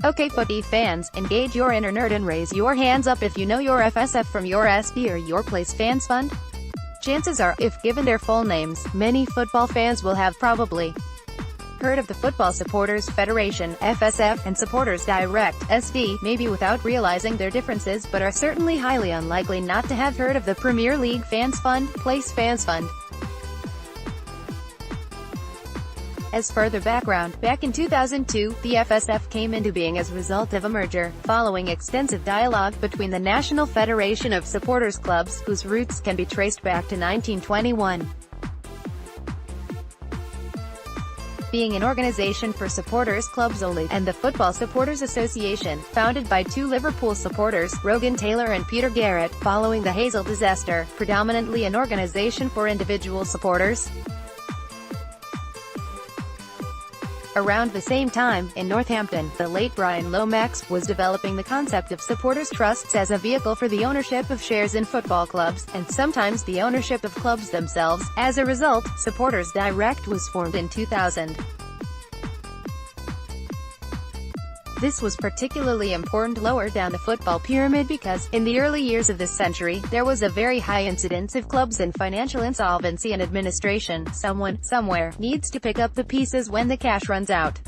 Okay footy fans, engage your inner nerd and raise your hands up if you know your FSF from your SD or your Place Fans Fund. Chances are, if given their full names, many football fans will have probably heard of the Football Supporters Federation, FSF, and Supporters Direct, SD, maybe without realizing their differences, but are certainly highly unlikely not to have heard of the Premier League Fans Fund, Place Fans Fund. As further background, back in 2002, the FSF came into being as a result of a merger, following extensive dialogue between the National Federation of Supporters Clubs, whose roots can be traced back to 1921. Being an organization for supporters clubs only, and the Football Supporters Association, founded by two Liverpool supporters, Rogan Taylor and Peter Garrett, following the Hazel disaster, predominantly an organization for individual supporters. Around the same time, in Northampton, the late Brian Lomax was developing the concept of supporters' trusts as a vehicle for the ownership of shares in football clubs, and sometimes the ownership of clubs themselves. As a result, Supporters Direct was formed in 2000. This was particularly important lower down the football pyramid because, in the early years of this century, there was a very high incidence of clubs in financial insolvency and administration. Someone, somewhere, needs to pick up the pieces when the cash runs out.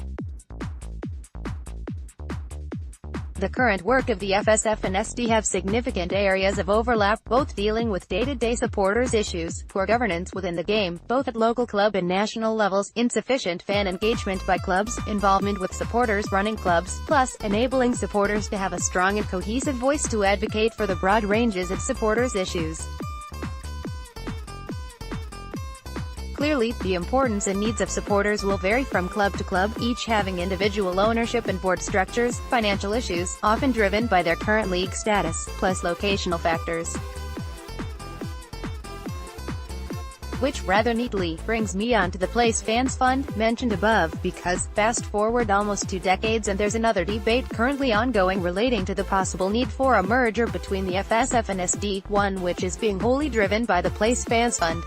The current work of the FSF and SD have significant areas of overlap, both dealing with day-to-day supporters issues, poor governance within the game, both at local club and national levels, insufficient fan engagement by clubs, involvement with supporters running clubs, plus, enabling supporters to have a strong and cohesive voice to advocate for the broad ranges of supporters issues. Clearly, the importance and needs of supporters will vary from club to club, each having individual ownership and board structures, financial issues, often driven by their current league status, plus locational factors. Which rather neatly brings me on to the Place Fans Fund, mentioned above, because, fast forward almost 2 decades and there's another debate currently ongoing relating to the possible need for a merger between the FSF and SD, one which is being wholly driven by the Place Fans Fund.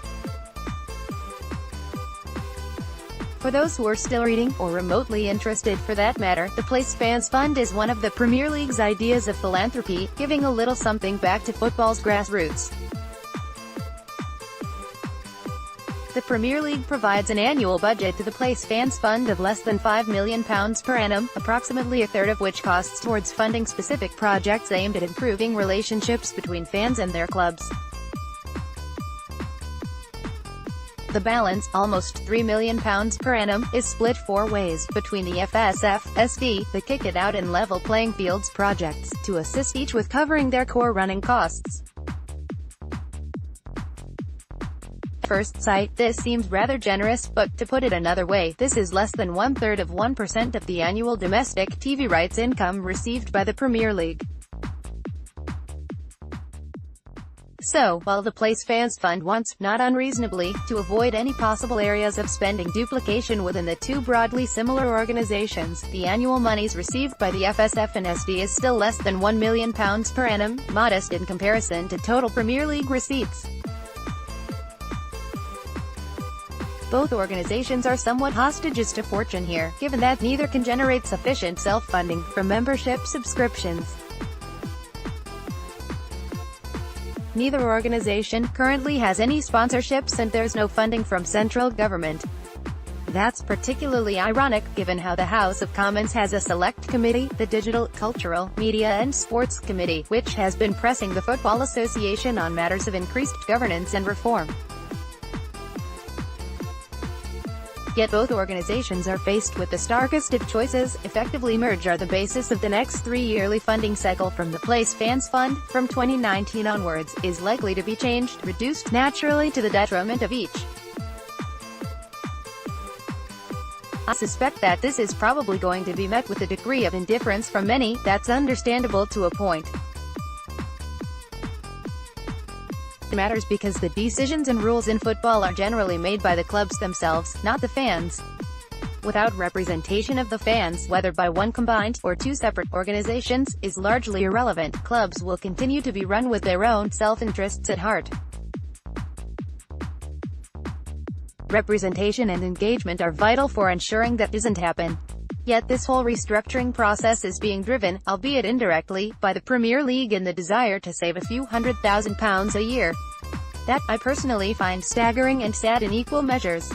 For those who are still reading, or remotely interested for that matter, the Place Fans Fund is one of the Premier League's ideas of philanthropy, giving a little something back to football's grassroots. The Premier League provides an annual budget to the Place Fans Fund of less than £5 million per annum, approximately a third of which costs towards funding specific projects aimed at improving relationships between fans and their clubs. The balance, almost £3 million per annum, is split 4 ways, between the FSF, SD, the Kick It Out and Level Playing Fields projects, to assist each with covering their core running costs. At first sight, this seems rather generous, but, to put it another way, this is less than 1/3 of 1% of the annual domestic TV rights income received by the Premier League. So, while the Place Fans Fund wants, not unreasonably, to avoid any possible areas of spending duplication within the two broadly similar organizations, the annual monies received by the FSF and SD is still less than £1 million per annum, modest in comparison to total Premier League receipts. Both organizations are somewhat hostages to fortune here, given that neither can generate sufficient self-funding from membership subscriptions. Neither organization currently has any sponsorships and there's no funding from central government. That's particularly ironic, given how the House of Commons has a select committee, the Digital, Cultural, Media and Sports Committee, which has been pressing the Football Association on matters of increased governance and reform. Yet both organizations are faced with the starkest of choices: effectively merge are the basis of the next 3-yearly funding cycle from the Place Fans Fund, from 2019 onwards, is likely to be changed, reduced, naturally to the detriment of each. I suspect that this is probably going to be met with a degree of indifference from many. That's understandable to a point. It matters because the decisions and rules in football are generally made by the clubs themselves, not the fans. Without representation of the fans, whether by one combined, or two separate organizations, is largely irrelevant. Clubs will continue to be run with their own self-interests at heart. Representation and engagement are vital for ensuring that doesn't happen. Yet this whole restructuring process is being driven, albeit indirectly, by the Premier League and the desire to save a few £100,000 a year. That, I personally find staggering and sad in equal measures.